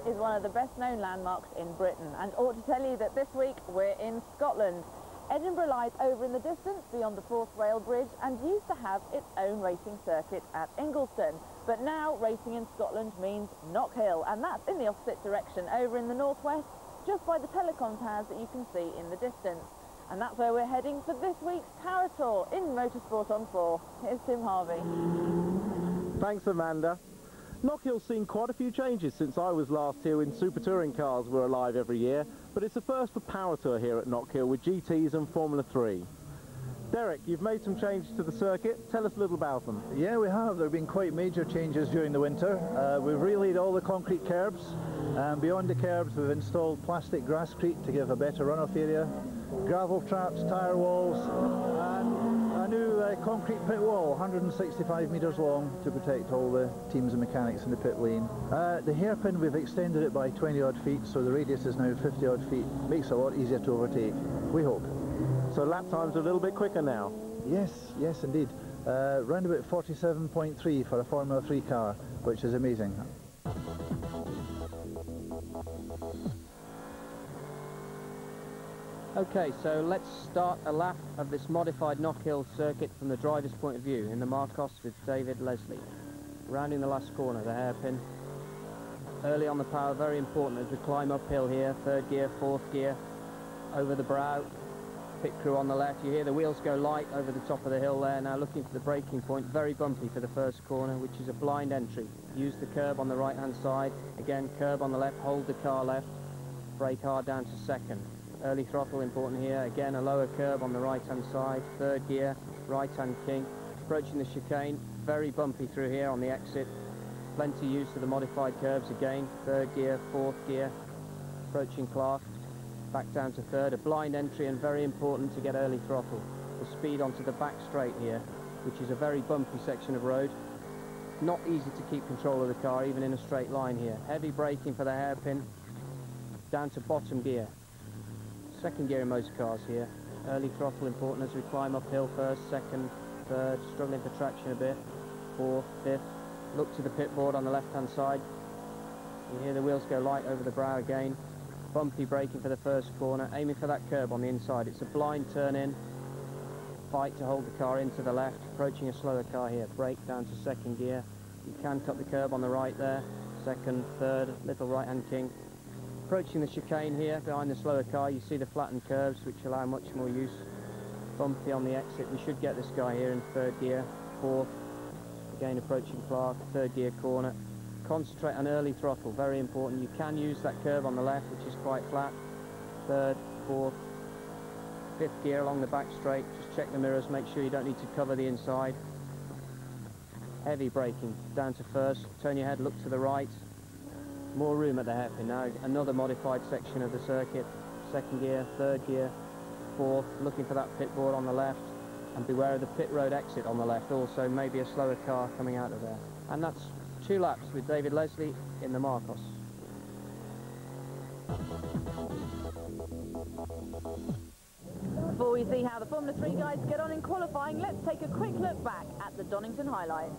Is one of the best known landmarks in Britain, and ought to tell you that this week we're in Scotland. Edinburgh lies over in the distance beyond the Forth Rail Bridge and used to have its own racing circuit at Ingliston, but now racing in Scotland means Knockhill, and that's in the opposite direction over in the northwest, just by the telecom towers that you can see in the distance. And that's where we're heading for this week's Powertour in Motorsport on 4. Here's Tim Harvey. Thanks, Amanda. Knockhill's seen quite a few changes since I was last here when Super Touring cars were alive every year, but it's a first for Powertour here at Knockhill with GTs and Formula 3. Derek, you've made some changes to the circuit. Tell us a little about them. Yeah, we have. There have been quite major changes during the winter. We've relayed all the concrete curbs, and beyond the curbs we've installed plastic grasscrete to give a better runoff area, gravel traps, tyre walls, and a new concrete pit wall, 165 metres long, to protect all the teams and mechanics in the pit lane. The hairpin, we've extended it by 20 odd feet, so the radius is now 50 odd feet. Makes it a lot easier to overtake, we hope. So lap times are a little bit quicker now? Yes, yes indeed. Round about 47.3 for a Formula 3 car, which is amazing. Okay, so let's start a lap of this modified Knockhill circuit from the driver's point of view in the Marcos with David Leslie. Rounding the last corner, the hairpin. Early on the power, very important as we climb uphill here, third gear, fourth gear, over the brow. Pit crew on the left, you hear the wheels go light over the top of the hill there. Now looking for the braking point, very bumpy for the first corner, which is a blind entry. Use the curb on the right hand side, again curb on the left, hold the car left, brake hard down to second. Early throttle important here, again a lower curb on the right hand side, third gear, right hand kink, approaching the chicane, very bumpy through here on the exit, plenty use of the modified curbs again, third gear, fourth gear, approaching Clark, back down to third, a blind entry and very important to get early throttle. The speed onto the back straight here, which is a very bumpy section of road, not easy to keep control of the car even in a straight line here. Heavy braking for the hairpin, down to bottom gear. Second gear in most cars here. Early throttle important as we climb uphill first, second, third, struggling for traction a bit, fourth, fifth. Look to the pit board on the left hand side. You hear the wheels go light over the brow again. Bumpy braking for the first corner, aiming for that curb on the inside. It's a blind turn in. Fight to hold the car into the left, approaching a slower car here. Brake down to second gear. You can cut the curb on the right there. Second, third, little right hand kink. Approaching the chicane here, behind the slower car, you see the flattened curves which allow much more use. Bumpy on the exit, we should get this guy here in third gear, fourth, again approaching Clark, third gear corner. Concentrate on early throttle, very important. You can use that curve on the left, which is quite flat. Third, fourth, fifth gear along the back straight, just check the mirrors, make sure you don't need to cover the inside. Heavy braking, down to first, turn your head, look to the right. More room at the hairpin now, another modified section of the circuit. Second gear, third gear, fourth, looking for that pit board on the left, and beware of the pit road exit on the left also, maybe a slower car coming out of there. And that's 2 laps with David Leslie in the Marcos. Before we see how the Formula 3 guys get on in qualifying, let's take a quick look back at the Donington Highlight.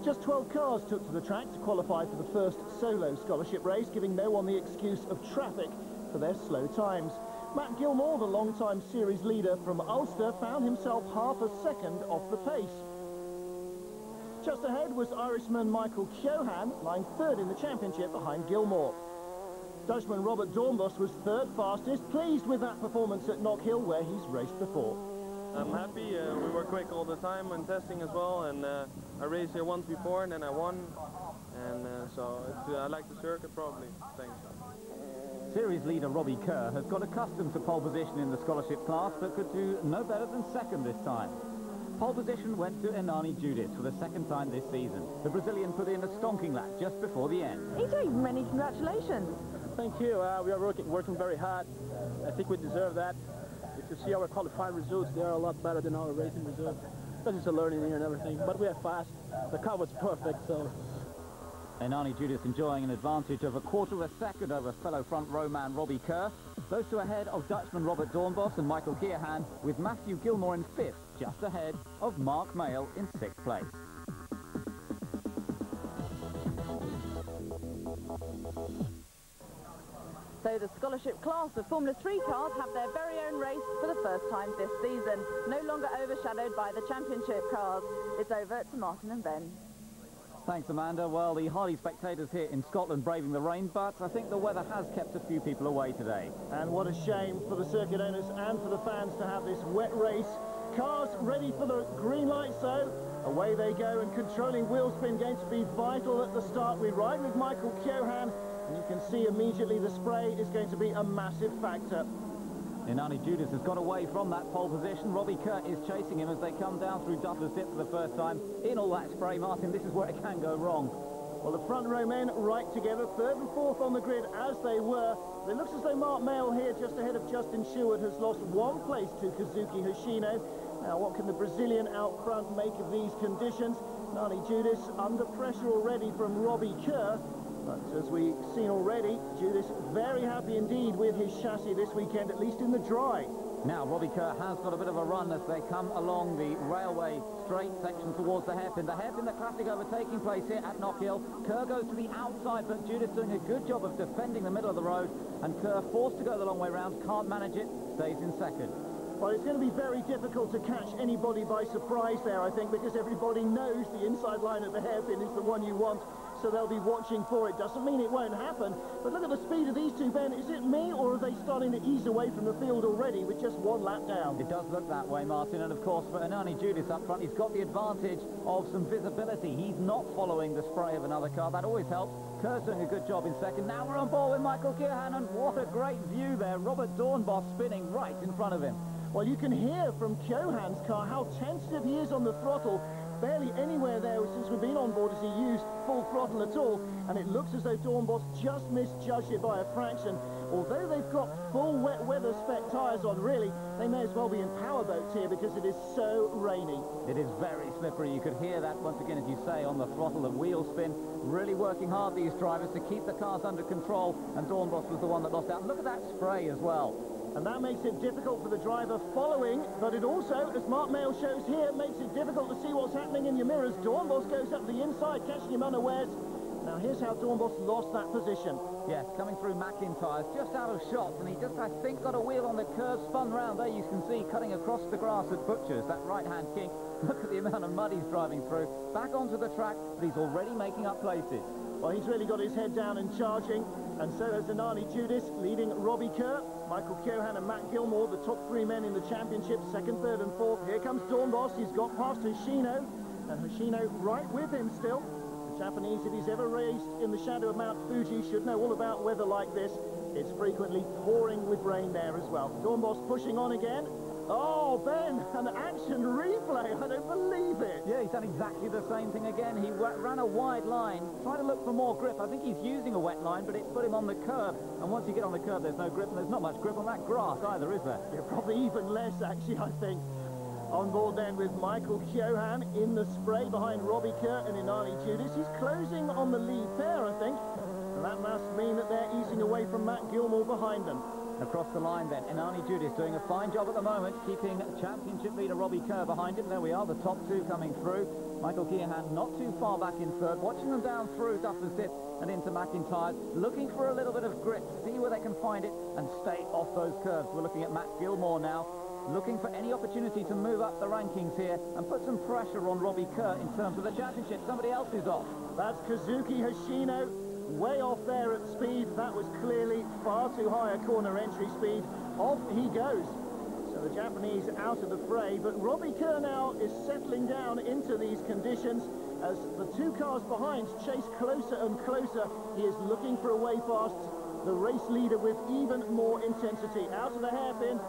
Just 12 cars took to the track to qualify for the first solo scholarship race, giving no one the excuse of traffic. for their slow times. Matt Gilmore, the long-time series leader from Ulster, found himself half a second off the pace. Just ahead was Irishman Michael Keohane, lying third in the championship behind Gilmore. Dutchman Robert Doornbos was third fastest, pleased with that performance at Knockhill, where he's raced before. I'm happy. We were quick all the time on testing as well, and I raced here once before and then I won, and so I like the circuit probably. Thanks. Series leader Robbie Kerr has got accustomed to pole position in the scholarship class, but could do no better than second this time. Pole position went to Hernani Judith for the second time this season. The Brazilian put in a stonking lap just before the end. EJ, many congratulations. Thank you. We are working very hard. I think we deserve that. If you see our qualifying results, they are a lot better than our racing results. Because it's a learning year and everything. But we are fast. The car was perfect, so... Hernani Judith enjoying an advantage of a quarter of a second over fellow front row man Robbie Kerr. Those two ahead of Dutchman Robert Doornbos and Michael Keohane, with Matthew Gilmore in fifth, just ahead of Mark Mayle in sixth place. So the scholarship class of Formula 3 cars have their very own race for the first time this season, no longer overshadowed by the championship cars. It's over to Martin and Ben. Thanks, Amanda. Well, the Harley spectators here in Scotland braving the rain, but I think the weather has kept a few people away today. And what a shame for the circuit owners and for the fans to have this wet race. Cars ready for the green light, so away they go, and controlling wheel spin going to be vital at the start. We ride with Michael Keohane, and you can see immediately the spray is going to be a massive factor. Hernani Judith has got away from that pole position. Robbie Kerr is chasing him as they come down through Duffler's Dip for the first time. In all that spray, Martin, this is where it can go wrong. Well, the front row men right together, third and fourth on the grid as they were. It looks as though Mark Mayle here, just ahead of Justin Stewart, has lost one place to Kazuki Hoshino. Now, what can the Brazilian out front make of these conditions? Hernani Judith under pressure already from Robbie Kerr. But as we've seen already, Judith very happy indeed with his chassis this weekend, at least in the dry. Now, Robbie Kerr has got a bit of a run as they come along the railway straight section towards the hairpin. The hairpin, the classic overtaking place here at Knockhill. Kerr goes to the outside, but Judith doing a good job of defending the middle of the road. And Kerr, forced to go the long way round, can't manage it, stays in second. Well, it's going to be very difficult to catch anybody by surprise there, I think, because everybody knows the inside line of the hairpin is the one you want, so they'll be watching for it. Doesn't mean it won't happen, but look at the speed of these two, Ben. Is it me, or are they starting to ease away from the field already with just one lap down? It does look that way, Martin, and of course for Hernani Judith up front, he's got the advantage of some visibility. He's not following the spray of another car. That always helps. Kerr's doing a good job in second. Now we're on board with Michael Keohane, and what a great view there. Robert Doornbos spinning right in front of him. Well, you can hear from Keohane's car how tentative he is on the throttle. Barely anywhere there since we've been on board has he used full throttle at all, and it looks as though Doornbos just misjudged it by a fraction. Although they've got full wet weather spec tyres on, really, they may as well be in power boats here because it is so rainy. It is very slippery. You could hear that once again, as you say, on the throttle of wheel spin. Really working hard, these drivers, to keep the cars under control, and Doornbos was the one that lost out. And look at that spray as well. And that makes it difficult for the driver following, but it also, as Mark Mayle shows here, makes it difficult to see what's happening in your mirrors. Doornbos goes up the inside, catching him unawares. Now here's how Doornbos lost that position. Yes, coming through McIntyre's, just out of shot, and he just, I think, got a wheel on the curve, spun round. There you can see, cutting across the grass at Butcher's, that right-hand kink. Look at the amount of mud he's driving through. Back onto the track, but he's already making up places. Well, he's really got his head down and charging, and so has Hernani Judith, leading Robbie Kerr, Michael Keohane and Matt Gilmore, the top three men in the championship, second, third and fourth. Here comes Doornbos. He's got past Hoshino, and Hoshino right with him still. The Japanese, if he's ever raced in the shadow of Mount Fuji, should know all about weather like this. It's frequently pouring with rain there as well. Doornbos pushing on again. Oh, Ben, an action replay. I don't believe it. Yeah, he's done exactly the same thing again. He ran a wide line, trying to look for more grip. I think he's using a wet line, but it put him on the curb. And once you get on the curb, there's no grip, and there's not much grip on that grass either, is there? Yeah, probably even less, actually, I think. On board then with Michael Keohane in the spray behind Robbie Kerr and Hernani Judith. He's closing on the lead pair, I think. And that must mean that they're easing away from Matt Gilmore behind them. Across the line then, Inani Judas doing a fine job at the moment, keeping championship leader Robbie Kerr behind him. There we are, the top two coming through. Michael Keohan not too far back in third, watching them down through Duffers Dip and into McIntyre, looking for a little bit of grip, see where they can find it and stay off those curves. We're looking at Matt Gilmore now, looking for any opportunity to move up the rankings here and put some pressure on Robbie Kerr in terms of the championship. Somebody else is off. That's Kazuki Hoshino, way off there at speed. That was clearly far too high a corner entry speed. Off he goes. So the Japanese out of the fray, but Robbie Kerr now is settling down into these conditions as the two cars behind chase closer and closer. He is looking for a way past the race leader with even more intensity. Out of the hairpin,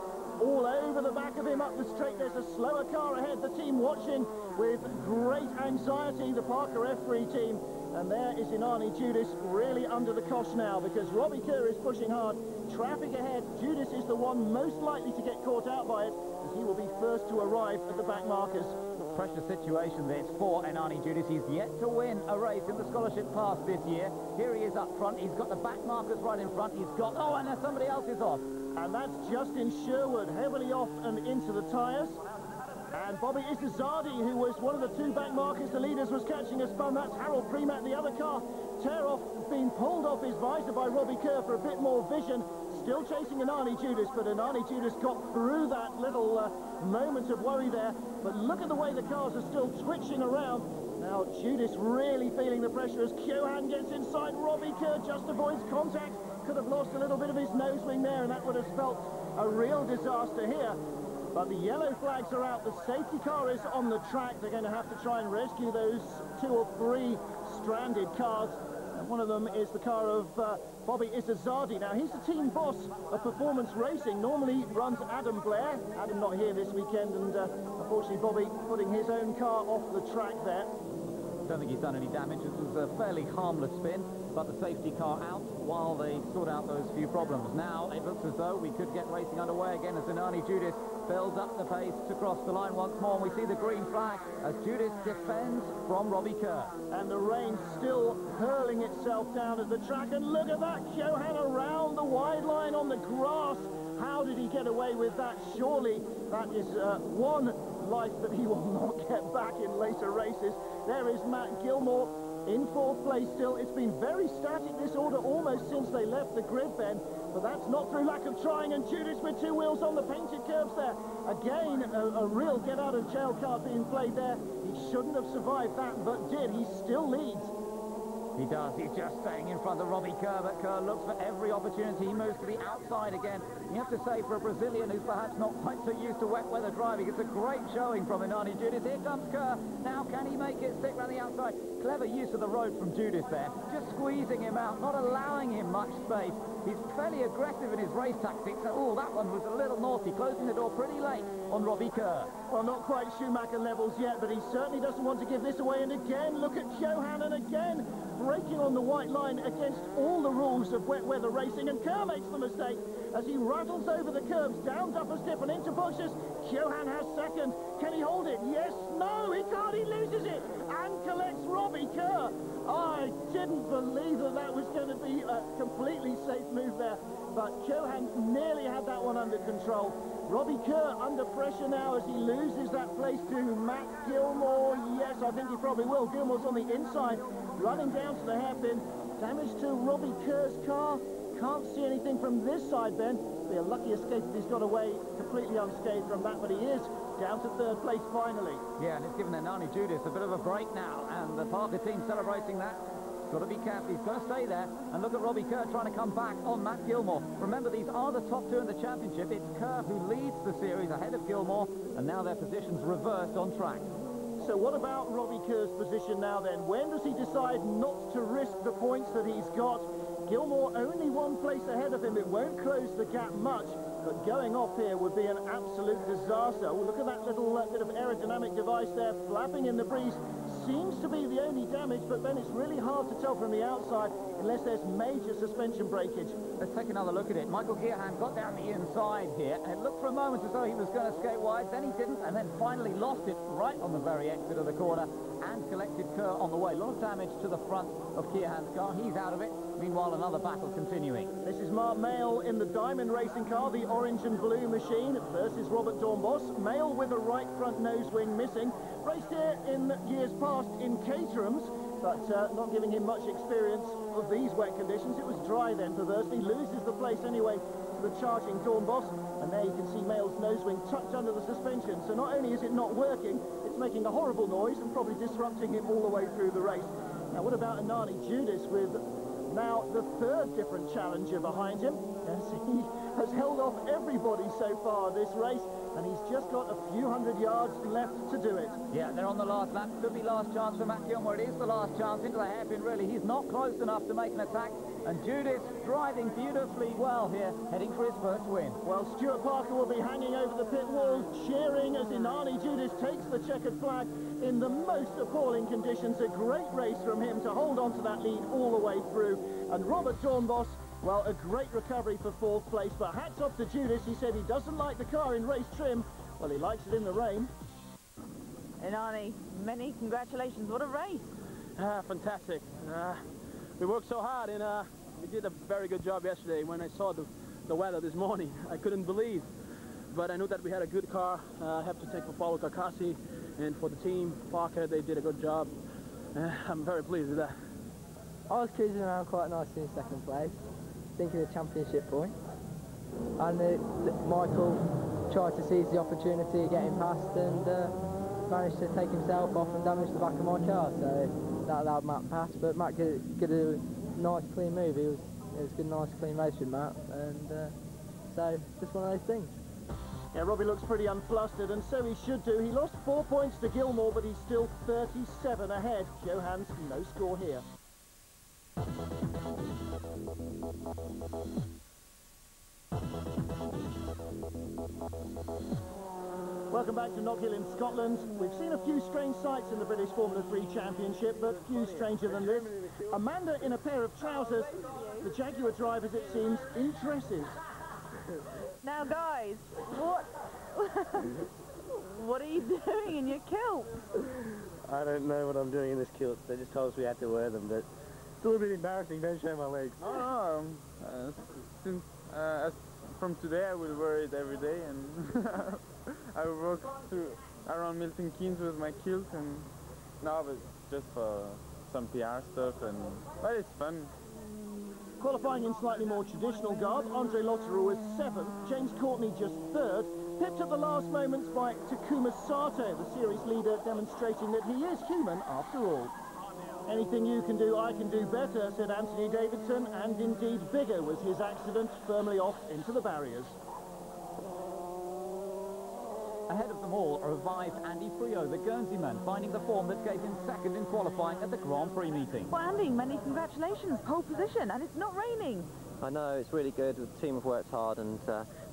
all over the back of him up the straight. There's a slower car ahead. The team watching with great anxiety, the Parker F3 team. And there is Inani Judas really under the cosh now because Robbie Kerr is pushing hard. Traffic ahead. Judas is the one most likely to get caught out by it as he will be first to arrive at the back markers. Pressure situation this for Inani Judas. He's yet to win a race in the scholarship class this year. Here he is up front. He's got the back markers right in front. He's got... Oh, and somebody else is off. And that's Justin Sherwood, heavily off and into the tyres. And Bobby Isazardi, who was one of the two back markers, the leaders, was catching a spun. That's Harold Primat, the other car. Tear-off being pulled off his visor by Robbie Kerr for a bit more vision. Still chasing Inani Judas, but Inani Judas got through that little moment of worry there. But look at the way the cars are still twitching around. Now Judas really feeling the pressure as Keohan gets inside. Robbie Kerr just avoids contact. Could have lost a little bit of his nose wing there, and that would have spelt a real disaster here. But the yellow flags are out. The safety car is on the track. They're going to have to try and rescue those 2 or 3 stranded cars. And one of them is the car of Bobby Isazardi. Now, he's the team boss of Performance Racing. Normally runs Adam Blair. Adam not here this weekend, and unfortunately Bobby putting his own car off the track there. Don't think he's done any damage. It was a fairly harmless spin, but the safety car out while they sort out those few problems. Now it looks as though we could get racing underway again as Inani Judas builds up the pace to cross the line once more. And we see the green flag as Judas defends from Robbie Kerr. And the rain still hurling itself down at the track. And look at that, Keohan around the wide line on the grass. How did he get away with that? Surely that is one life that he will not get back in later races. There is Matt Gilmore in 4th place still. It's been very static, this order, almost since they left the grid, Ben. But that's not through lack of trying, and Judas with 2 wheels on the painted curves there. Again, a real get-out-of-jail card being played there. He shouldn't have survived that, but did. He still leads. He does. He's just staying in front of Robbie Kerr, but Kerr looks for every opportunity. He moves to the outside again. You have to say, for a Brazilian who's perhaps not quite so used to wet weather driving, it's a great showing from Inani Judas. Here comes Kerr. Now, can he make it stick around the outside? Clever use of the road from Judas there. Just squeezing him out, not allowing him much space. He's fairly aggressive in his race tactics. Oh, that one was a little naughty, closing the door pretty late on Robbie Kerr. Well, not quite Schumacher levels yet, but he certainly doesn't want to give this away. And again, look at Keohan, and again, braking on the white line against all the rules of wet weather racing. And Kerr makes the mistake as he rattles over the curbs, down Duffers Dip and into bushes. Keohan has second. Can he hold it? Yes. No, he can't. He loses it and collects Robbie Kerr. I didn't believe that was going to be a completely safe move there, but Keohan nearly had that one under control. Robbie Kerr under pressure now as he loses that place to Matt Gilmore. Yes, I think he probably will. Gilmore's on the inside, running down to the hairpin. Damage to Robbie Kerr's car. Can't see anything from this side, Ben. Be a lucky escape if he's got away completely unscathed from that, but he is down to 3rd place finally. Yeah, and it's given Inani Judas a bit of a break now, and the Parker team celebrating that. Got to be careful. He's got to stay there. And look at Robbie Kerr trying to come back on Matt Gilmore. Remember, these are the top 2 in the championship. It's Kerr who leads the series ahead of Gilmore, and now their positions reversed on track. So what about Robbie Kerr's position now then? When does he decide not to risk the points that he's got? Gilmore only 1 place ahead of him. It won't close the gap much, but going off here would be an absolute disaster. Oh, look at that little bit of aerodynamic device there flapping in the breeze. Seems to be the only damage, but then it's really hard to tell from the outside unless there's major suspension breakage. Let's take another look at it. Michael Keohan got down the inside here, and it looked for a moment as though he was going to skate wide, then he didn't, and then finally lost it right on the very exit of the corner. and collected Kerr on the way. A lot of damage to the front of Kiehan's car. He's out of it. Meanwhile, another battle continuing. This is Mark Mayle in the Diamond racing car, the orange and blue machine, versus Robert Doornbos. Mayle with a right front nose wing missing. Raced here in years past in Caterhams, but not giving him much experience of these wet conditions. It was dry then, perversely. Loses the place anyway to the charging Doornbos, and there you can see Mayle's nose wing tucked under the suspension. So not only is it not working, it's making a horrible noise and probably disrupting him all the way through the race. Now, what about Anani Judas with now the third different challenger behind him, as he has held off everybody so far this race, and he's just got a few hundred yards left to do it. Yeah, they're on the last lap. Could be last chance for Matt Gilmore. It is the last chance into the hairpin, really. He's not close enough to make an attack, and Judas driving beautifully well here, heading for his first win. Well, Stuart Parker will be hanging over the pit wall, cheering as Inani Judas takes the checkered flag in the most appalling conditions. A great race from him to hold on to that lead all the way through. And Robert Doornbos, well, a great recovery for fourth place, but hats off to Judas. He said he doesn't like the car in race trim. Well, he likes it in the rain. Inani, many congratulations. What a race. Fantastic. We worked so hard, and we did a very good job yesterday. When I saw the weather this morning, I couldn't believe. But I knew that we had a good car. I have to thank for Paulo Carcassi and for the team, Parker. They did a good job. I'm very pleased with that. I was cruising around quite nicely in second place, thinking of championship points. And Michael tried to seize the opportunity, getting past, and managed to take himself off and damage the back of my car. So that allowed Matt pass, but Matt did a nice clean move. It was a good, nice clean race with Matt, and so just one of those things. Yeah, Robbie looks pretty unflustered, and so he should do. He lost 4 points to Gilmore, but he's still 37 ahead. Johans, no score here. Welcome back to Knockhill in Scotland. We've seen a few strange sights in the British Formula 3 Championship, but few stranger than this. Amanda in a pair of trousers. The Jaguar drivers, it seems, in dresses. Now, guys, what are you doing in your kilts? I don't know what I'm doing in this kilt. They just told us we had to wear them, but it's a little bit embarrassing. Don't show my legs. Oh, since from today I will wear it every day, and I will walk around Milton Keynes with my kilt, and now it's just for some PR stuff, but it's fun. Qualifying in slightly more traditional garb, André Lotterer was 7th, James Courtney just 3rd, pipped at the last moments by Takuma Sato, the series leader, demonstrating that he is human after all. Anything you can do, I can do better, said Anthony Davidson, and indeed bigger was his accident, firmly off into the barriers. Ahead of them all, revived Andy Priaulx, the Guernsey man, finding the form that gave him second in qualifying at the Grand Prix meeting. Well, Andy, many congratulations, pole position, and it's not raining. I know, it's really good. The team have worked hard, and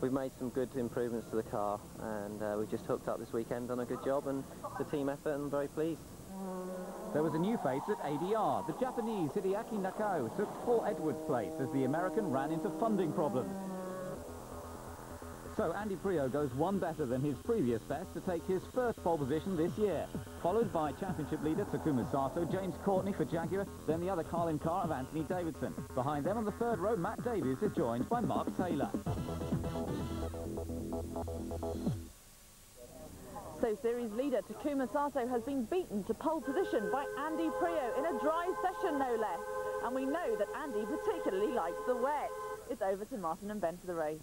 we've made some good improvements to the car, and we've just hooked up this weekend, done a good job, and it's a team effort, and I'm very pleased. There was a new face at ADR. The Japanese Hideaki Nakao took Paul Edwards' place as the American ran into funding problems. So Andy Priaulx goes one better than his previous best to take his first pole position this year, followed by championship leader Takuma Sato, James Courtney for Jaguar, then the other Carlin car of Anthony Davidson. Behind them on the third row, Matt Davies is joined by Mark Taylor. So series leader Takuma Sato has been beaten to pole position by Andy Priaulx in a dry session, no less. And we know that Andy particularly likes the wet. It's over to Martin and Ben for the race.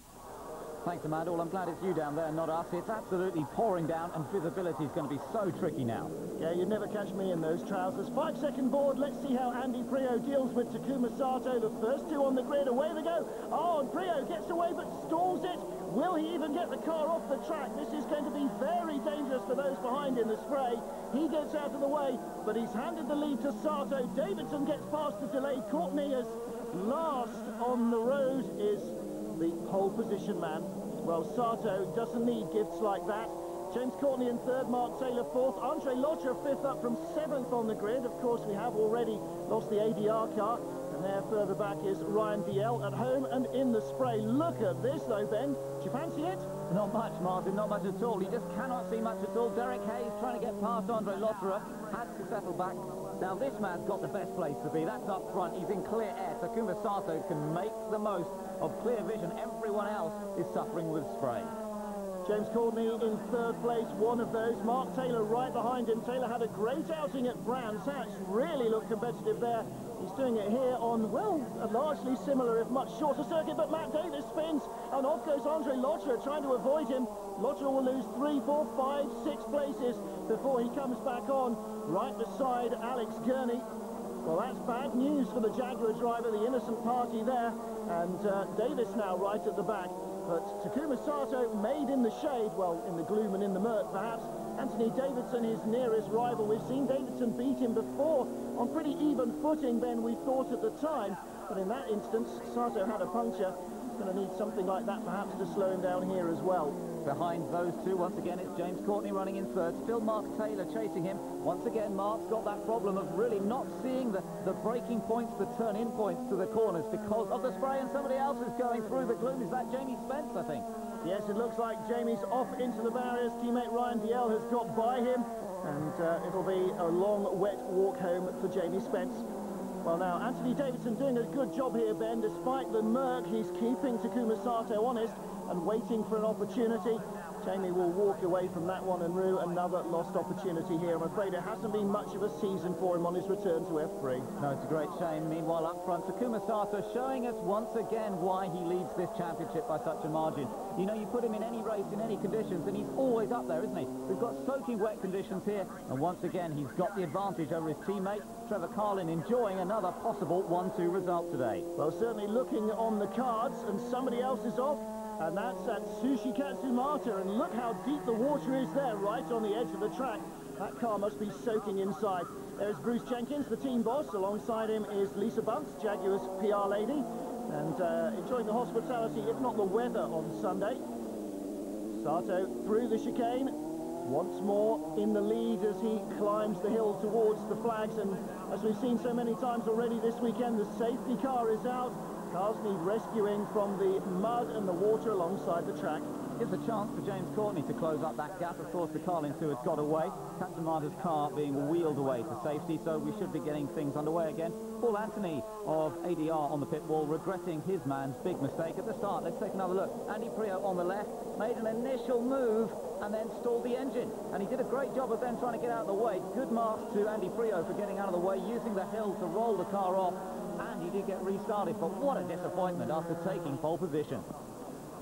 Thanks, Amanda. Well, I'm glad it's you down there, not us. It's absolutely pouring down, and visibility is going to be so tricky now. Yeah, you'd never catch me in those trousers. 5-second board. Let's see how Andy Priaulx deals with Takuma Sato. The first two on the grid. Away they go. Oh, and Priaulx gets away but stalls it. Will he even get the car off the track? This is going to be very dangerous for those behind in the spray. He gets out of the way, but he's handed the lead to Sato. Davidson gets past the delay. Courtney is last on the road is the pole position man. Well, Sato doesn't need gifts like that. James Courtney in 3rd, Mark Taylor 4th, André Lotterer 5th up from 7th on the grid. Of course, we have already lost the ADR car, and there further back is Ryan DL at home and in the spray. Look at this though, Ben. Do you fancy it? Not much, Martin, not much at all. You just cannot see much at all. Derek Hayes trying to get past André Lotterer, has to settle back. Now this man's got the best place to be. That's up front. He's in clear air. Takuma Sato can make the most of clear vision. Everyone else is suffering with spray. James Courtney in third place, one of those. Mark Taylor right behind him. Taylor had a great outing at Brands Hatch, really looked competitive there. He's doing it here on, well, a largely similar, if much shorter circuit, but Matt Davis spins, and off goes André Lotterer, trying to avoid him. Lotterer will lose 3, 4, 5, 6 places before he comes back on, right beside Alex Gurney. Well, that's bad news for the Jaguar driver, the innocent party there, and Davis now right at the back. But Takuma Sato made in the shade, well, in the gloom and in the murk, perhaps. Anthony Davidson, his nearest rival. We've seen Davidson beat him before on pretty even footing, Ben, we thought at the time. But in that instance, Sato had a puncture. He's going to need something like that, perhaps, to slow him down here as well. Behind those two, once again, it's James Courtney running in third. Still Mark Taylor chasing him. Once again, Mark's got that problem of really not seeing the braking points, the turn-in points to the corners because of the spray, and somebody else is going through the gloom. Is that Jamie Spence, I think? Yes, it looks like Jamie's off into the barriers. Teammate Ryan Diel has got by him, and it'll be a long, wet walk home for Jamie Spence. Well, now, Anthony Davidson doing a good job here, Ben. Despite the murk, he's keeping Takuma Sato honest and waiting for an opportunity. Jamie will walk away from that one and rue another lost opportunity here. I'm afraid it hasn't been much of a season for him on his return to F3. No, it's a great shame. Meanwhile, up front, Takuma Sato showing us once again why he leads this championship by such a margin. You know, you put him in any race, in any conditions, and he's always up there, isn't he? We've got soaking wet conditions here, and once again, he's got the advantage over his teammate, Trevor Carlin, enjoying another possible 1-2 result today. Well, certainly looking on the cards, and somebody else is off. And that's at Sushikatsu Mata, and look how deep the water is there, right on the edge of the track. That car must be soaking inside. There's Bruce Jenkins, the team boss. Alongside him is Lisa Bunce, Jaguar's PR lady, and enjoying the hospitality, if not the weather, on Sunday. Sato through the chicane, once more in the lead as he climbs the hill towards the flags, and as we've seen so many times already this weekend, the safety car is out. Cars need rescuing from the mud and the water alongside the track. Gives a chance for James Courtney to close up that gap. Of course, the Carlin 2 has got away. Captain Marta's car being wheeled away to safety, so we should be getting things underway again. Paul Anthony of ADR on the pit wall, regretting his man's big mistake at the start. Let's take another look. Andy Priaulx on the left made an initial move and then stalled the engine. And he did a great job of then trying to get out of the way. Good marks to Andy Priaulx for getting out of the way, using the hill to roll the car off. And he did get restarted, but what a disappointment after taking pole position.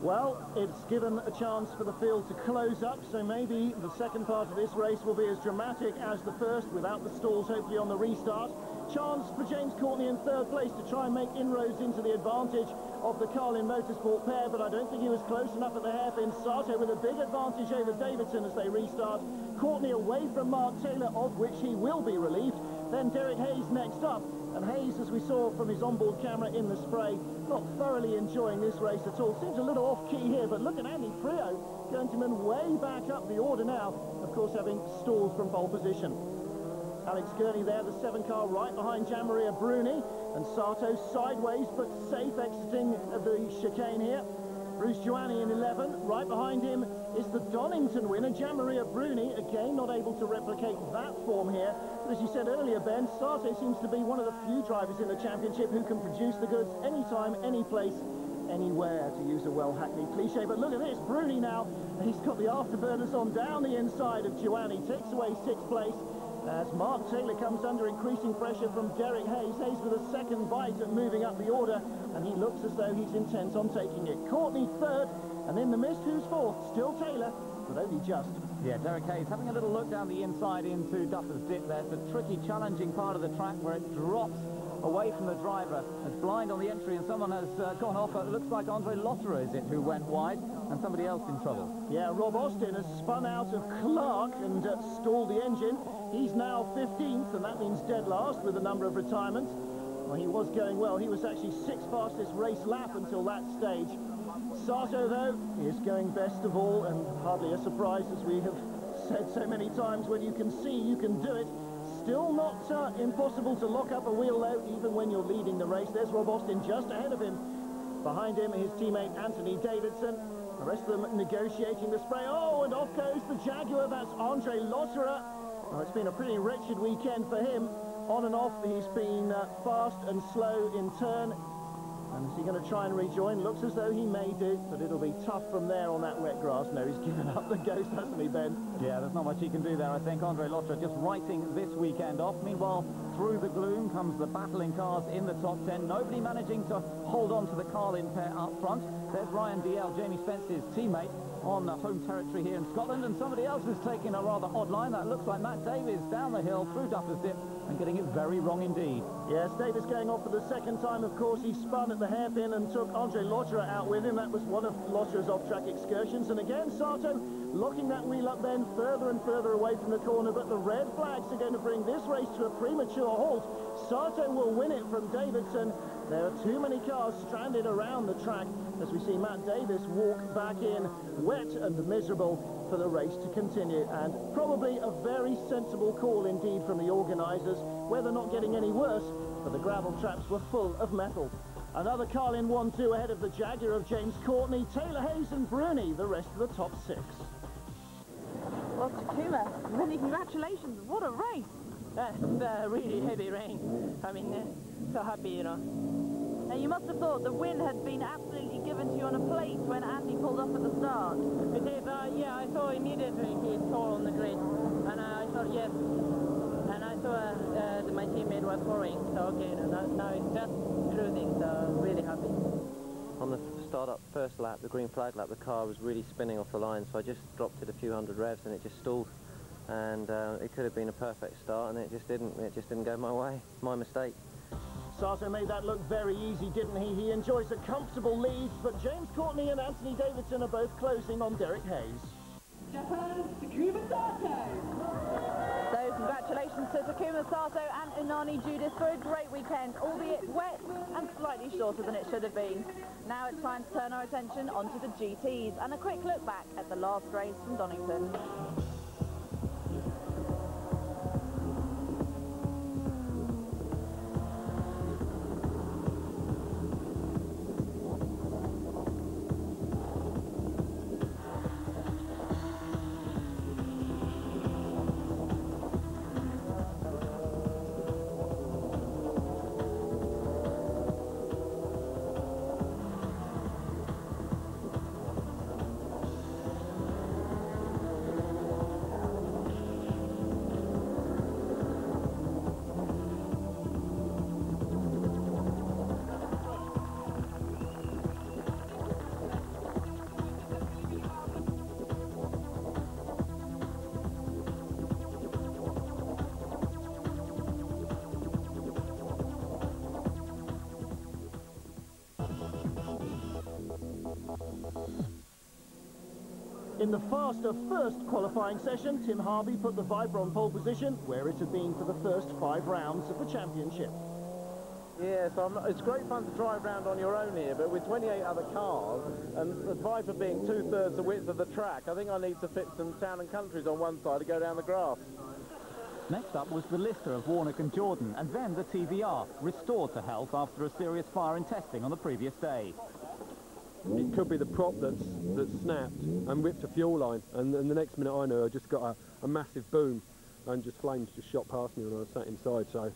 Well, it's given a chance for the field to close up, so maybe the second part of this race will be as dramatic as the first, without the stalls hopefully on the restart. Chance for James Courtney in third place to try and make inroads into the advantage of the Carlin Motorsport pair, but I don't think he was close enough at the hairpin. Sato with a big advantage over Davidson as they restart. Courtney away from Mark Taylor, of which he will be relieved. Then Derek Hayes next up. And Hayes, as we saw from his onboard camera in the spray, not thoroughly enjoying this race at all. Seems a little off-key here, but look at Andy Priaulx going to him way back up the order now, of course having stalled from pole position. Alex Gurney there, the 7 car right behind Gianmaria Bruni, and Sato sideways but safe exiting the chicane here. Bruce Giovanni in 11, right behind him is the Donington winner, Gianmaria Bruni, again not able to replicate that form here. But as you said earlier, Ben, Sato seems to be one of the few drivers in the championship who can produce the goods anytime, any place, anywhere, to use a well-hackneyed cliche. But look at this, Bruni now, he's got the afterburners on down the inside of Giovanni, takes away 6th place. As Mark Taylor comes under increasing pressure from Derek Hayes. Hayes with a second bite at moving up the order, and he looks as though he's intent on taking it. Courtney 3rd, and in the mist, who's 4th? Still Taylor, but only just. Yeah, Derek Hayes having a little look down the inside into Duffer's Dip there. It's a tricky, challenging part of the track where it drops away from the driver. It's blind on the entry, and someone has gone off. It looks like André Lotterer is it who went wide, and somebody else in trouble. Yeah, Rob Austin has spun out of Clark and stalled the engine. He's now 15th, and that means dead last with a number of retirements. Well, he was going well. He was actually 6th fastest race lap until that stage. Sato, though, is going best of all, and hardly a surprise, as we have said so many times. When you can see, you can do it. Still not impossible to lock up a wheel, though, even when you're leading the race. There's Rob Austin just ahead of him. Behind him, his teammate Anthony Davidson. The rest of them negotiating the spray. Oh, and off goes the Jaguar. That's André Lotterer. Oh, it's been a pretty wretched weekend for him. On and off, he's been fast and slow in turn. And is he going to try and rejoin? Looks as though he may do, but it'll be tough from there on that wet grass. No, he's given up the ghost, hasn't he, Ben? Yeah, there's not much he can do there, I think. André Lotterer just writing this weekend off. Meanwhile, through the gloom comes the battling cars in the top 10. Nobody managing to hold on to the Carlin pair up front. There's Ryan DL, Jamie Spence's teammate, on home territory here in Scotland, and somebody else is taking a rather odd line. That looks like Matt Davies down the hill through Duffers Dip and getting it very wrong indeed. Yes, Davies going off for the second time, of course. He spun at the hairpin and took André Lotterer out with him. That was one of Lotterer's off-track excursions. And again, Sato locking that wheel up then further and further away from the corner, but the red flags are going to bring this race to a premature halt. Sato will win it from Davidson. There are too many cars stranded around the track as we see Matt Davies walk back in, wet and miserable, for the race to continue. And probably a very sensible call indeed from the organisers, where they're not getting any worse, but the gravel traps were full of metal. Another Carlin 1-2 ahead of the Jaguar of James Courtney, Taylor Hayes and Bruni, the rest of the top 6. Well, Takuma, many congratulations. What a race. That's really heavy rain. I mean, so happy, you know. Now, you must have thought the win had been absolutely given to you on a plate when Andy pulled off at the start. It did, yeah, I saw immediately he tore on the grid, and I thought, yes. And I saw that my teammate was pouring, so okay, now it's just cruising, so really happy. On the start-up first lap, the green flag lap, the car was really spinning off the line, so I just dropped it a few hundred revs and it just stalled. And it could have been a perfect start, and it just didn't go my way. My mistake. Sato made that look very easy, didn't he? He enjoys a comfortable lead, but James Courtney and Anthony Davidson are both closing on Derek Hayes. Japan, Takuma Sato. So congratulations to Takuma Sato and Inani Judas for a great weekend, albeit wet and slightly shorter than it should have been. Now it's time to turn our attention onto the GTs and a quick look back at the last race from Donington. In the faster first qualifying session, Tim Harvey put the Viper on pole position, where it had been for the first 5 rounds of the championship. Yeah, so it's great fun to drive around on your own here, but with 28 other cars, and the Viper being 2/3 the width of the track, I think I need to fit some town and countries on one side to go down the grass. Next up was the Lister of Warnock and Jordan, and then the TVR, restored to health after a serious fire in testing on the previous day. It could be the prop that's snapped and whipped a fuel line, and the next minute I knew I just got a massive boom, and just flames just shot past me when I was sat inside, so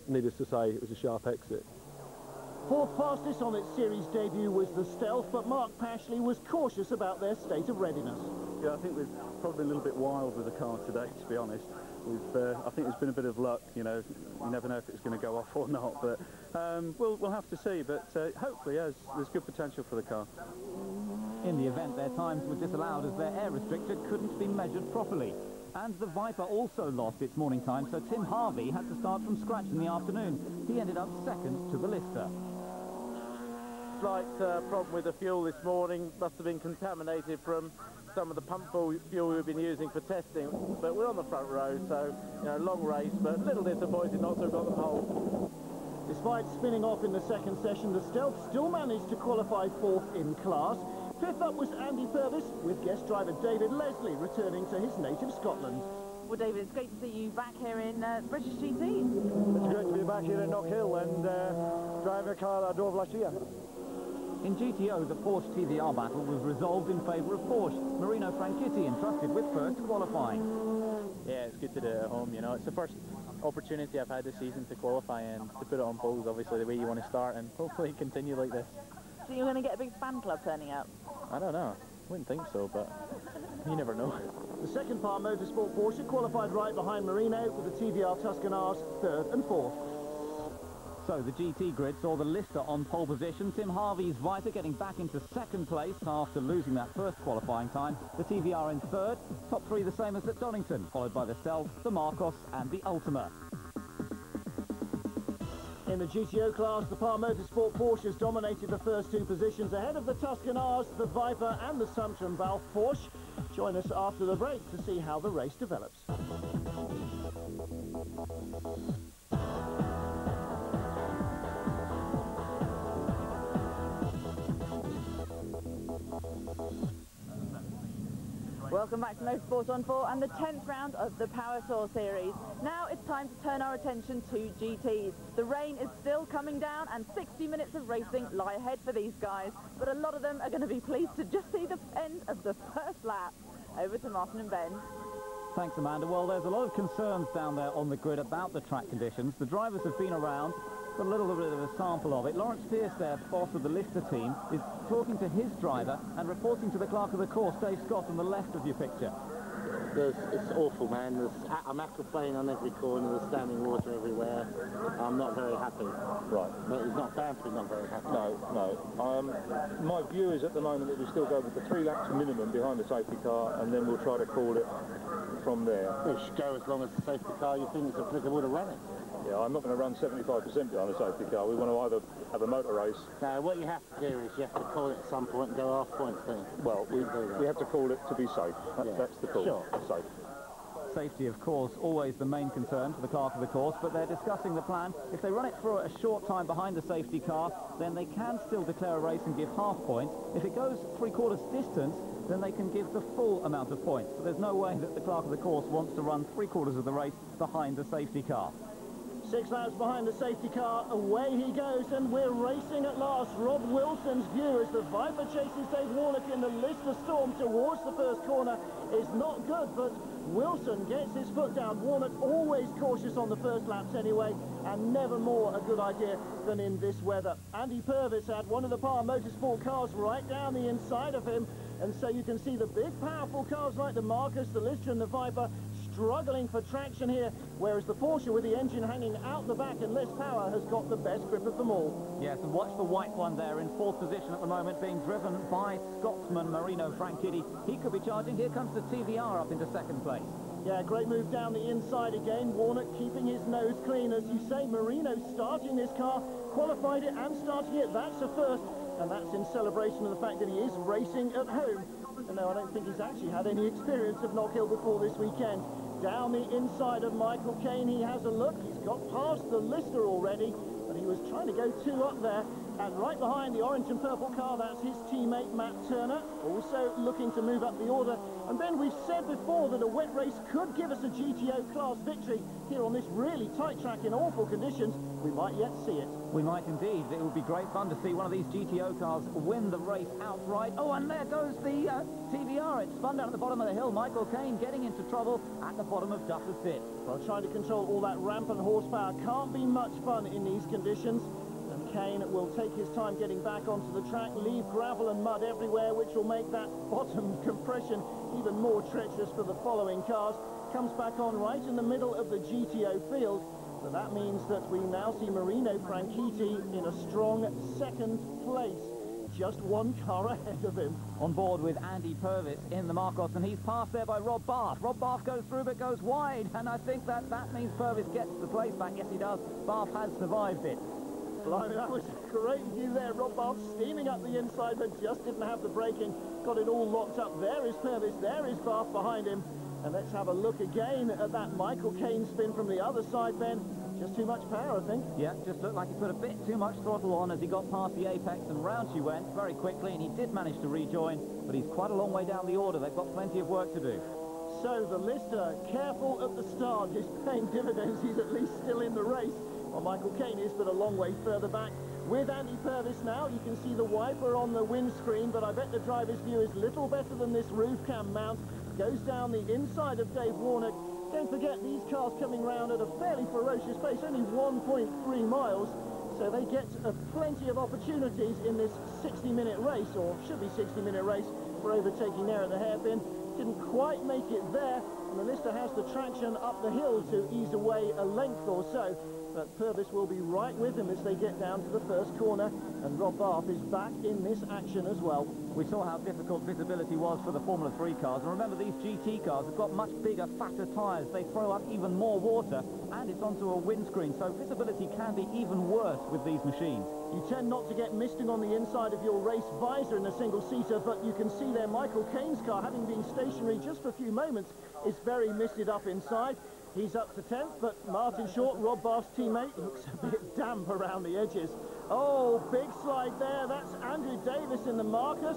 needless to say it was a sharp exit. 4th fastest on its series debut was the Stealth, but Mark Pashley was cautious about their state of readiness. Yeah, I think we're probably a little bit wild with the car today, to be honest. I think there's been a bit of luck, you know, you never know if it's going to go off or not, but we'll have to see, but hopefully there's good potential for the car. In the event, their times were disallowed as their air restrictor couldn't be measured properly. And the Viper also lost its morning time, so Tim Harvey had to start from scratch in the afternoon. He ended up second to the Lister. Slight problem with the fuel this morning, must have been contaminated from some of the pump fuel we've been using for testing, but we're on the front row, so, you know, long race, but a little disappointed not to have got the pole. Despite spinning off in the second session, the Stealth still managed to qualify 4th in class. 5th up was Andy Purvis, with guest driver David Leslie returning to his native Scotland. Well, David, it's great to see you back here in British GTs. It's great to be back here in Knockhill and driving a car that I drove last year. In GTO, the Porsche TVR battle was resolved in favour of Porsche. Marino Franchitti entrusted with first qualifying. Yeah, it's good to do it at home, you know. It's the first opportunity I've had this season to qualify, and to put it on poles, obviously the way you want to start, and hopefully continue like this. So you're going to get a big fan club turning out? I don't know. Wouldn't think so, but you never know. The second Par Motorsport Porsche qualified right behind Marino, with the TVR Tuscan R's third and fourth. So the GT grid saw the Lister on pole position, Tim Harvey's Viper getting back into second place after losing that first qualifying time, the TVR in third, top three the same as at Donington, followed by the Stealth, the Marcos and the Ultima. In the GTO class, the Par Motorsport Porsches dominated the first two positions ahead of the Tuscan R's, the Viper and the Sumpter Balf Porsche. Join us after the break to see how the race develops. Welcome back to Motorsport on 4 and the 10th round of the Powertour series. Now it's time to turn our attention to GTs. The rain is still coming down and 60 minutes of racing lie ahead for these guys, but a lot of them are going to be pleased to just see the end of the first lap. Over to Martin and Ben. Thanks, Amanda. Well, there's a lot of concerns down there on the grid about the track conditions. The drivers have been around, got a little bit of a sample of it. Lawrence Pierce, their boss of the Lister team, is talking to his driver and reporting to the clerk of the course, Dave Scott, on the left of your picture. It's awful, man. I'm aquaplaning on every corner, there's standing water everywhere. I'm not very happy. Right. But he's not bantering, not very happy. No. My view is at the moment that we still go with the 3 laps minimum behind the safety car, and then we'll try to call it from there. It should go as long as the safety car you think is applicable to run it. Yeah, I'm not going to run 75% behind the safety car. We want to either have a motor race. No, what you have to do is you have to call it at some point and go half points thing. Well, we have to call it to be safe. That's the call. Sure. Safe. Safety, of course, always the main concern for the clerk of the course, but they're discussing the plan. If they run it for a short time behind the safety car, then they can still declare a race and give half points. If it goes 3/4 distance, then they can give the full amount of points. So there's no way that the clerk of the course wants to run 3/4 of the race behind the safety car. 6 laps behind the safety car, away he goes, and we're racing at last. Rob Wilson's view as the Viper chases Dave Warnock in the Lister Storm towards the first corner is not good, but Wilson gets his foot down. Warnock always cautious on the first laps anyway, and never more a good idea than in this weather. Andy Purvis had one of the Par Motorsport cars right down the inside of him, and so you can see the big powerful cars like the Marcus, the Lister and the Viper struggling for traction here, whereas the Porsche with the engine hanging out the back and less power has got the best grip of them all. Yes, and watch the white one there in 4th position at the moment, being driven by Scotsman Marino Franchitti. He could be charging. Here comes the TVR up into 2nd place. Yeah, great move down the inside again. Warnock keeping his nose clean. As you say, Marino starting this car, qualified it and starting it. That's a first, and that's in celebration of the fact that he is racing at home. And no, I don't think he's actually had any experience of Knockhill before this weekend. Down the inside of Michael Caine, he has a look. He's got past the Lister already, but he was trying to go 2 up there. And right behind the orange and purple car, that's his teammate Matt Turner, also looking to move up the order. And Ben, we've said before that a wet race could give us a GTO class victory here on this really tight track in awful conditions. We might yet see it. We might indeed. It would be great fun to see one of these GTO cars win the race outright. Oh, and there goes the TVR. It's spun down at the bottom of the hill. Michael Caine getting into trouble at the bottom of Duffers Pit. Well, trying to control all that rampant horsepower can't be much fun in these conditions. And Caine will take his time getting back onto the track, leave gravel and mud everywhere, which will make that bottom compression even more treacherous for the following cars. Comes back on right in the middle of the GTO field. But that means that we now see Marino Franchitti in a strong 2nd place. Just 1 car ahead of him. On board with Andy Purvis in the Marcos, and he's passed there by Rob Barth. Rob Barth goes through but goes wide, and I think that means Purvis gets the place back. Yes, he does. Barth has survived it. Blimey, that was a great view there. Rob Barth steaming up the inside, but just didn't have the braking. Got it all locked up. There is Purvis, there is Barth behind him. And let's have a look again at that Michael Caine spin from the other side, Ben. Just too much power, I think. Yeah, just looked like he put a bit too much throttle on as he got past the apex, and round she went very quickly, and he did manage to rejoin, but he's quite a long way down the order. They've got plenty of work to do. So the Lister, careful at the start, is paying dividends. He's at least still in the race. Well, Michael Caine is, but a long way further back. with Andy Purvis now. You can see the wiper on the windscreen, but I bet the driver's view is little better than this roof cam mount. Goes down the inside of Dave Warnock. Don't forget, these cars coming round at a fairly ferocious pace, only 1.3 miles. So they get plenty of opportunities in this 60-minute race, or should be 60-minute race, for overtaking there at the hairpin. Didn't quite make it there, and the Lister has the traction up the hill to ease away a length or so. But Purvis will be right with him as they get down to the first corner, and Rob Barth is back in this action as well. We saw how difficult visibility was for the Formula 3 cars, and remember these GT cars have got much bigger, fatter tyres. They throw up even more water, and it's onto a windscreen, so visibility can be even worse with these machines. You tend not to get misting on the inside of your race visor in a single-seater, but you can see there Michael Cain's car, having been stationary just for a few moments, is very misted up inside. He's up to 10th, but Martin Short, Rob Barth's teammate, looks a bit damp around the edges. Oh, big slide there. That's Andrew Davis in the Marcus.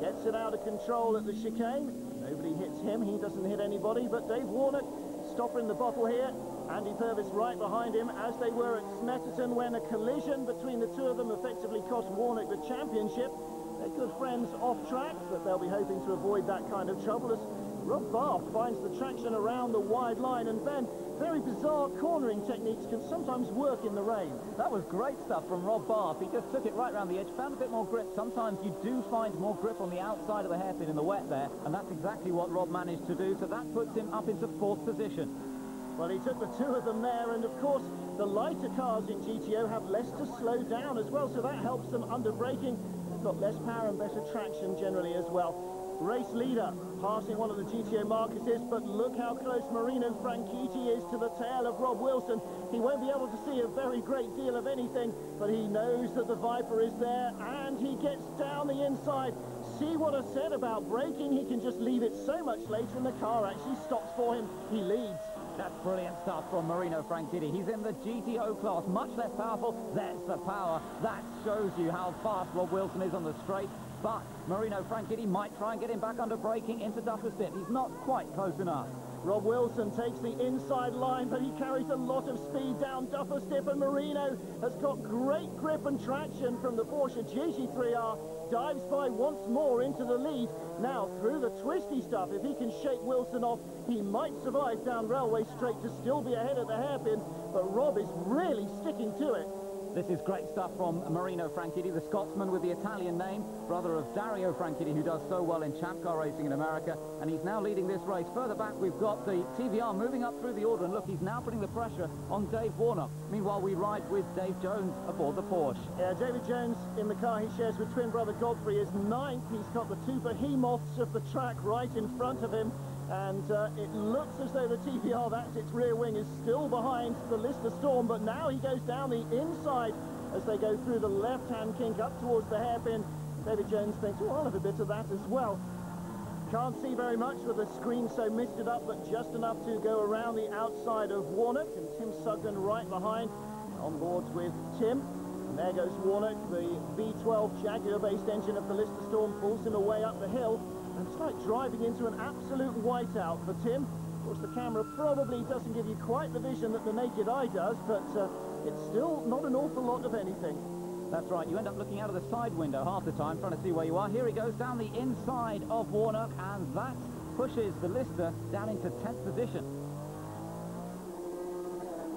Gets it out of control at the chicane. Nobody hits him. He doesn't hit anybody, but Dave Warnock, stopper in the bottle here. Andy Purvis right behind him, as they were at Smetterton, when a collision between the two of them effectively cost Warnock the championship. They're good friends off track, but they'll be hoping to avoid that kind of trouble as Rob Barth finds the traction around the wide line. And Ben, very bizarre cornering techniques can sometimes work in the rain. That was great stuff from Rob Barth. He just took it right around the edge, found a bit more grip. Sometimes you do find more grip on the outside of the hairpin in the wet there, and that's exactly what Rob managed to do, so that puts him up into 4th position. Well, he took the two of them there, and of course the lighter cars in GTO have less to slow down as well, so that helps them under braking. They've got less power and better traction generally as well. Race leader passing one of the GTO Marcuses, but look how close Marino Franchitti is to the tail of Rob Wilson. He won't be able to see a very great deal of anything, but he knows that the Viper is there, and he gets down the inside. See what I said about braking? He can just leave it so much later, and the car actually stops for him. He leads. That's brilliant stuff from Marino Franchitti. He's in the GTO class, much less powerful. There's the power. That shows you how fast Rob Wilson is on the straight. But Marino Franchitti might try and get him back under braking into Duffer's Dip. He's not quite close enough. Rob Wilson takes the inside line, but he carries a lot of speed down Duffer's Dip, and Marino has got great grip and traction from the Porsche GT3R. Dives by once more into the lead. Now, through the twisty stuff, if he can shake Wilson off, he might survive down Railway Straight to still be ahead at the hairpin, but Rob is really sticking to it. This is great stuff from Marino Franchitti, the Scotsman with the Italian name, brother of Dario Franchitti, who does so well in champ car racing in America, and he's now leading this race. Further back, we've got the TVR moving up through the order, and look, he's now putting the pressure on Dave Warnock. Meanwhile, we ride with Dave Jones aboard the Porsche. Yeah, David Jones in the car he shares with twin brother Godfrey is 9th. He's got the two behemoths of the track right in front of him. And it looks as though the TVR, that's its rear wing, is still behind the Lister Storm, but now he goes down the inside as they go through the left-hand kink up towards the hairpin. David Jones thinks, oh, I'll have a bit of that as well. Can't see very much with the screen so misted up, but just enough to go around the outside of Warnock, and Tim Sugden right behind, on board with Tim. And there goes Warnock, the V12 Jaguar-based engine of the Lister Storm pulls him away up the hill. And it's like driving into an absolute whiteout for Tim. Of course, the camera probably doesn't give you quite the vision that the naked eye does, but it's still not an awful lot of anything. That's right, you end up looking out of the side window half the time, trying to see where you are. Here he goes down the inside of Warnock, and that pushes the Lister down into 10th position.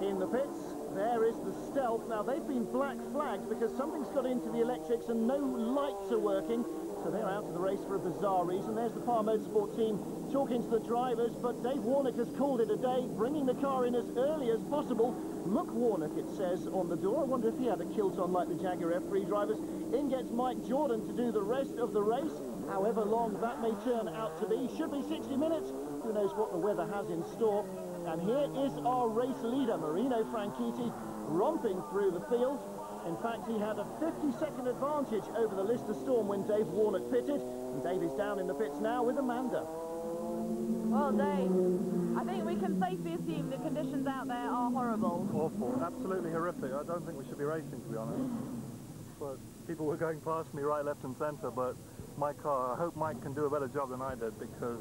In the pits, there is the Stealth. Now, they've been black flagged because something's got into the electrics and no lights are working. So they're out of the race for a bizarre reason. There's the Power Motorsport team talking to the drivers, but Dave Warnock has called it a day, bringing the car in as early as possible. Look, Warnock, it says on the door. I wonder if he had a kilt on like the Jaguar F3 drivers. In gets Mike Jordan to do the rest of the race, however long that may turn out to be. Should be 60 minutes. Who knows what the weather has in store. And here is our race leader, Marino Franchitti, romping through the field. In fact, he had a 50-second advantage over the Lister Storm when Dave Warnock pitted. And Dave is down in the pits now with Amanda. Well, Dave, I think we can safely assume the conditions out there are horrible. Awful, absolutely horrific. I don't think we should be racing, to be honest. But people were going past me right, left and centre, but my car, I hope Mike can do a better job than I did, because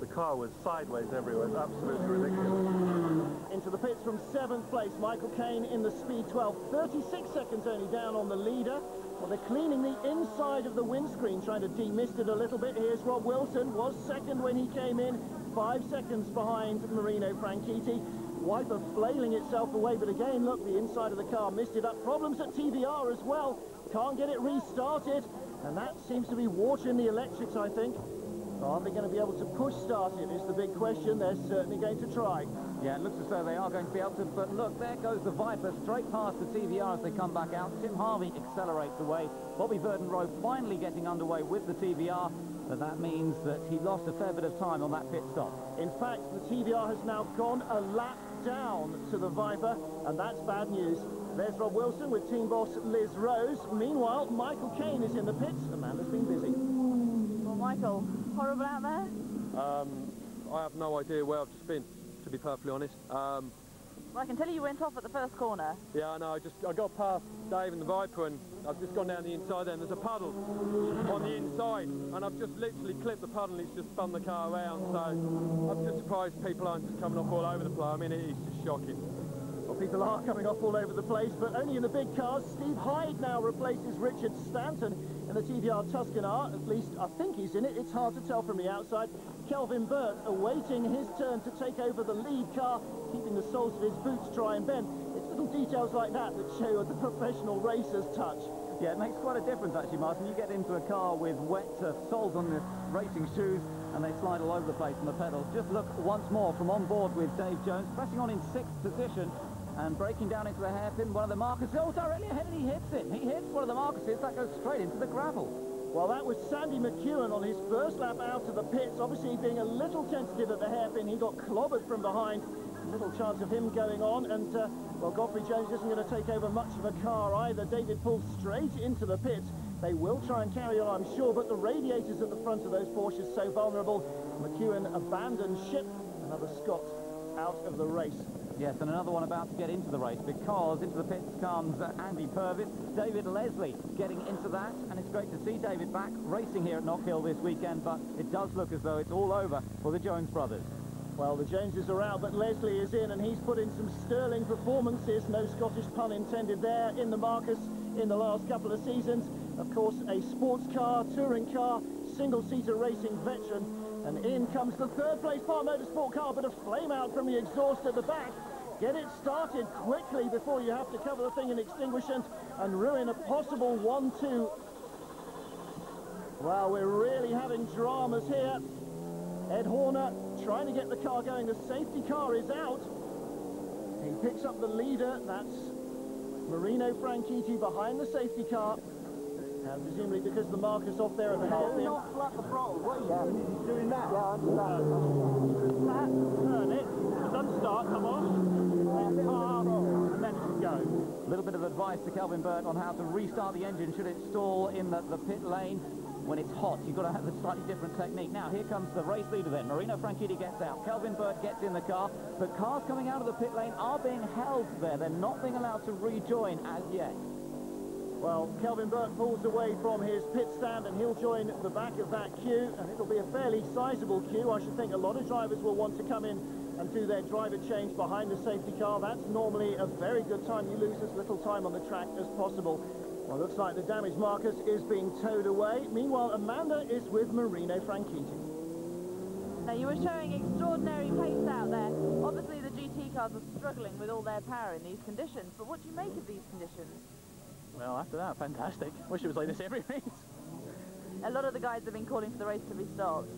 the car was sideways everywhere. It's absolutely ridiculous. Into the pits from 7th place, Michael Caine in the Speed 12, 36 seconds only down on the leader. Well, they're cleaning the inside of the windscreen, trying to demist it a little bit. Here's Rob Wilson, was second when he came in, 5 seconds behind Marino Franchitti. Wiper flailing itself away, but again, look, the inside of the car misted up. Problems at TVR as well. Can't get it restarted, and that seems to be watering the electrics, I think. Are they going to be able to push start it is the big question. They're certainly going to try. Yeah, it looks as though they are going to be able to, but look, there goes the Viper straight past the TVR as they come back out. Tim Harvey accelerates away. Bobby Burden-Rowe finally getting underway with the TVR, but that means that he lost a fair bit of time on that pit stop. In fact, the TVR has now gone a lap down to the Viper, and that's bad news. There's Rob Wilson with team boss Liz Rose. Meanwhile, Michael Caine is in the pits. Amanda's been busy. Well, Michael, horrible out there? I have no idea where I've just been, to be perfectly honest. Well, I can tell you went off at the first corner. Yeah, I know. I got past Dave and the Viper, and I've just gone down the inside there, and there's a puddle on the inside, and I've just literally clipped the puddle, and it's just spun the car around. So I'm just surprised people aren't just coming off all over the place. I mean, it is just shocking. Well, people are coming off all over the place, but only in the big cars. Steve Hyde now replaces Richard Stanton in the TVR Tuscan R. At least I think he's in it. It's hard to tell from the outside. Kelvin Burt awaiting his turn to take over the lead car, keeping the soles of his boots dry and bend. It's little details like that that show the professional racer's touch. Yeah, it makes quite a difference actually, Martin. You get into a car with wet soles on the racing shoes and they slide all over the place on the pedals. Just look once more from on board with Dave Jones, pressing on in 6th position and breaking down into the hairpin. One of the markers, oh, directly ahead, and he hits it. He hits one of the markers, that goes straight into the gravel. Well, that was Sandy McEwen on his first lap out of the pits, obviously being a little tentative at the hairpin. He got clobbered from behind. Little chance of him going on, and, well, Godfrey Jones isn't going to take over much of a car either. David pulls straight into the pits. They will try and carry on, I'm sure, but the radiators at the front of those Porsches so vulnerable. McEwen abandoned ship. Another Scot out of the race. Yes, and another one about to get into the race, because into the pits comes Andy Purvis. David Leslie getting into that, and it's great to see David back racing here at Knockhill this weekend, but it does look as though it's all over for the Jones brothers. Well, the Joneses are out, but Leslie is in, and he's put in some sterling performances, no Scottish pun intended there, in the Marcus in the last couple of seasons. Of course, a sports car, touring car, single-seater racing veteran. And in comes the 3rd place Part Motorsport car, but a flame out from the exhaust at the back. Get it started quickly before you have to cover the thing in extinguishant and ruin a possible 1-2. Well, we're really having dramas here. Ed Horner trying to get the car going. The safety car is out. He picks up the leader. That's Marino Franchitti behind the safety car. And presumably because the marker's off there at the hairpin. Not flat the throttle, what are you doing that? Yeah, I understand. Turn it. Doesn't start, come on. And then it should go. A little bit of advice to Kelvin Burt on how to restart the engine should it stall in the pit lane. When it's hot, you've got to have a slightly different technique. Now, here comes the race leader then. Marino Franchitti gets out. Kelvin Burt gets in the car. But cars coming out of the pit lane are being held there. They're not being allowed to rejoin as yet. Well, Kelvin Burt pulls away from his pit stand and he'll join the back of that queue, and it'll be a fairly sizable queue. I should think a lot of drivers will want to come in and do their driver change behind the safety car. That's normally a very good time. You lose as little time on the track as possible. Well, looks like the damage Marcus is being towed away. Meanwhile, Amanda is with Marino Franchitti. Now, you were showing extraordinary pace out there. Obviously, the GT cars are struggling with all their power in these conditions, but what do you make of these conditions? Well, after that, fantastic. Wish it was like this every race. A lot of the guys have been calling for the race to be stopped.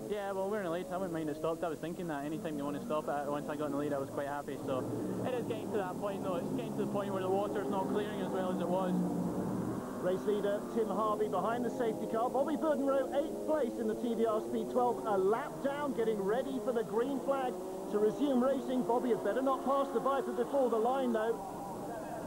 Yeah, well, we're in the lead, so I wouldn't mind it stopped. I was thinking that anytime they want to stop it, once I got in the lead, I was quite happy. So it is getting to that point, though. It's getting to the point where the water's not clearing as well as it was. Race leader Tim Harvey behind the safety car. Bobby Burden-Rowe 8th place in the TVR Speed 12, a lap down, getting ready for the green flag to resume racing. Bobby had better not pass the Viper before the line, though.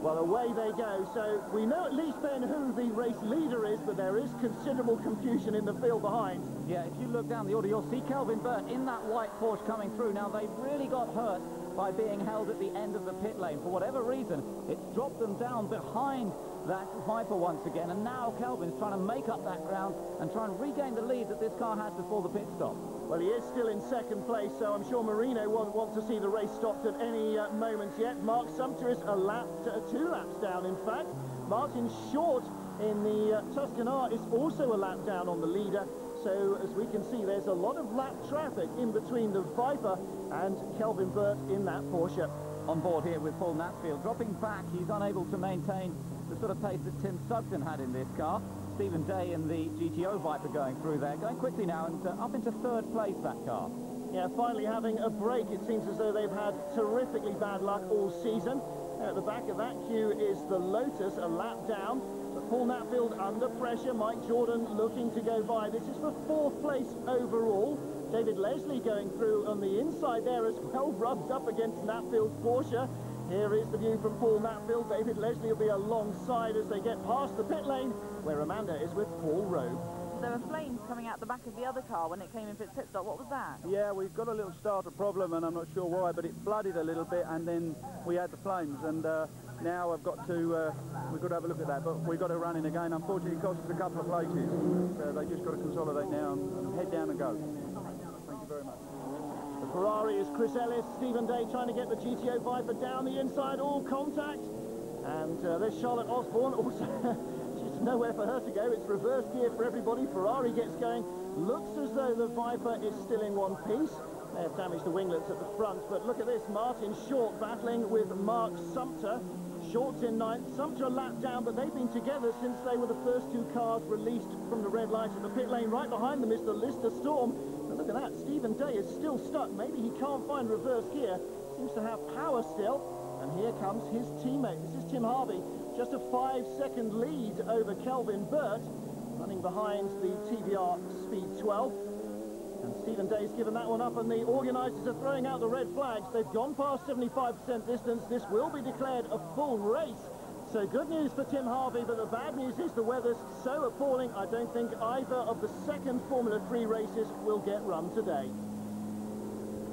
Well, away they go. So we know at least then who the race leader is, but there is considerable confusion in the field behind. Yeah, if you look down the order, you'll see Kelvin Burt in that white Porsche coming through. Now, they've really got hurt by being held at the end of the pit lane. For whatever reason, it's dropped them down behind that Viper once again, and now Kelvin's trying to make up that ground and try and regain the lead that this car had before the pit stop. Well, he is still in second place, so I'm sure Marino won't want to see the race stopped at any moment yet. Mark Sumter is two laps down, in fact. Martin Short in the Tuscan R is also a lap down on the leader. So, as we can see, there's a lot of lap traffic in between the Viper and Kelvin Burt in that Porsche. On board here with Paul Natfield. Dropping back, he's unable to maintain the sort of pace that Tim Sugden had in this car. Stephen Day in the GTO Viper going through there. Going quickly now and up into third place, that car. Yeah, finally having a break. It seems as though they've had terrifically bad luck all season. At the back of that queue is the Lotus, a lap down. But Paul Natfield under pressure. Mike Jordan looking to go by. This is for fourth place overall. David Leslie going through on the inside there as well, rubbed up against Natfield's Porsche. Here is the view from Paul Natfield. David Leslie will be alongside as they get past the pit lane, where Amanda is with Paul Rowe. There were flames coming out the back of the other car when it came in for its pit stop. What was that? Yeah, we've got a little starter problem, and I'm not sure why, but it flooded a little bit, and then we had the flames, and now we've got to have a look at that, but we've got to run in again. Unfortunately, it cost us a couple of places, so they just got to consolidate now and head down and go. Thank you very much. The Ferrari is Chris Ellis, Stephen Day trying to get the GTO Viper down the inside, all contact, and there's Charlotte Osborne also. She's nowhere for her to go. It's reverse gear for everybody. Ferrari gets going. Looks as though the Viper is still in one piece. They have damaged the winglets at the front, but look at this. Martin Short battling with Mark Sumter. Short's in ninth. Sumter a lap down, but they've been together since they were the first two cars released from the red light at the pit lane. Right behind them is the Lister Storm. And look at that. Stephen Day is still stuck. Maybe he can't find reverse gear. Seems to have power still. And here comes his teammate. This is Tim Harvey. Just a 5-second lead over Kelvin Burt, running behind the TVR Speed 12. And Stephen Day's given that one up, and the organisers are throwing out the red flags. They've gone past 75% distance. This will be declared a full race. So good news for Tim Harvey, but the bad news is the weather's so appalling, I don't think either of the second Formula 3 races will get run today.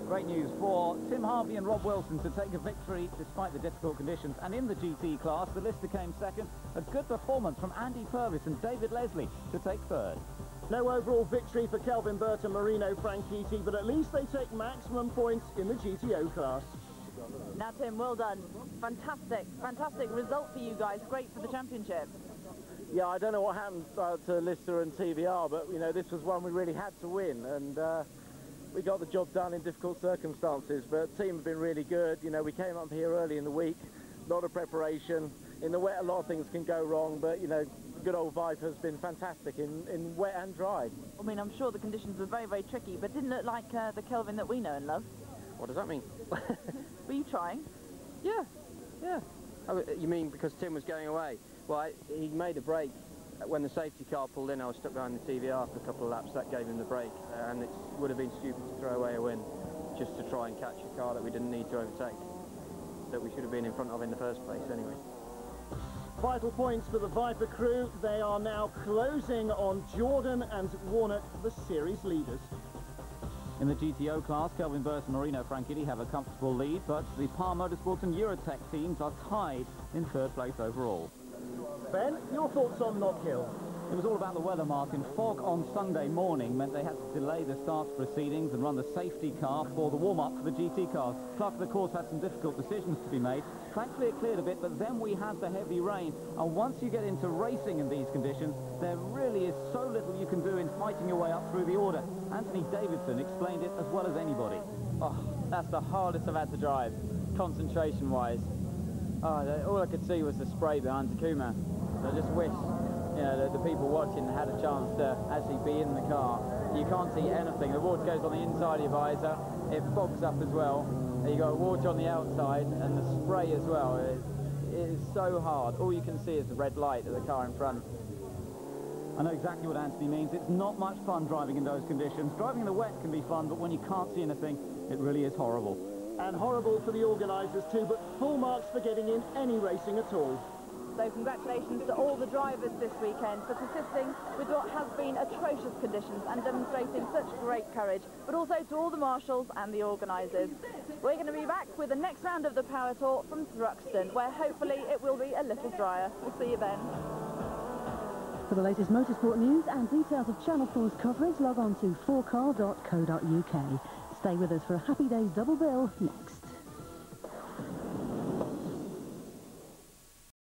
Great news for Tim Harvey and Rob Wilson to take a victory despite the difficult conditions. And in the GT class, the Lister came second. A good performance from Andy Purvis and David Leslie to take third. No overall victory for Kelvin Burt and Marino Franchitti, but at least they take maximum points in the GTO class. Now, Tim, well done. Fantastic result for you guys. Great for the championship. Yeah, I don't know what happened to Lister and TVR, but, you know, this was one we really had to win, and we got the job done in difficult circumstances, but the team have been really good. You know, we came up here early in the week, a lot of preparation. In the wet, a lot of things can go wrong, but, you know, good old Viper has been fantastic in wet and dry. I mean, I'm sure the conditions were very, very tricky, but didn't look like the Kelvin that we know and love. What does that mean? Were you trying? Yeah. Oh, you mean because Tim was going away? Well, he made a break. When the safety car pulled in, I was stuck behind the TVR for a couple of laps. That gave him the break, and it would have been stupid to throw away a win just to try and catch a car that we didn't need to overtake, that we should have been in front of in the first place anyway. Vital points for the Viper crew. They are now closing on Jordan and Warnock, the series leaders. In the GTO class, Kelvin Burt and Marino Franchitti have a comfortable lead, but the Par Motorsport and Eurotech teams are tied in third place overall. Ben, your thoughts on Knockhill? It was all about the weather, Martin. Fog on Sunday morning meant they had to delay the start proceedings and run the safety car for the warm-up for the GT cars. Clark, of course, had some difficult decisions to be made. Thankfully, it cleared a bit, but then we had the heavy rain. And once you get into racing in these conditions, there really is so little you can do in fighting your way up through the order. Anthony Davidson explained it as well as anybody. Oh, that's the hardest I've had to drive, concentration-wise. Oh, all I could see was the spray behind Takuma. I just wish, you know, the people watching had a chance to actually be in the car. You can't see anything. The water goes on the inside of your visor. It fogs up as well. You got water on the outside and the spray as well. It is so hard. All you can see is the red light of the car in front. I know exactly what Anthony means. It's not much fun driving in those conditions. Driving in the wet can be fun, but when you can't see anything, it really is horrible. And horrible for the organisers too, but full marks for getting in any racing at all. So congratulations to all the drivers this weekend for persisting with what has been atrocious conditions and demonstrating such great courage, but also to all the marshals and the organisers. We're going to be back with the next round of the Power Tour from Thruxton, where hopefully it will be a little drier. We'll see you then. For the latest motorsport news and details of Channel 4's coverage, log on to 4car.co.uk. Stay with us for a Happy Days double bill next.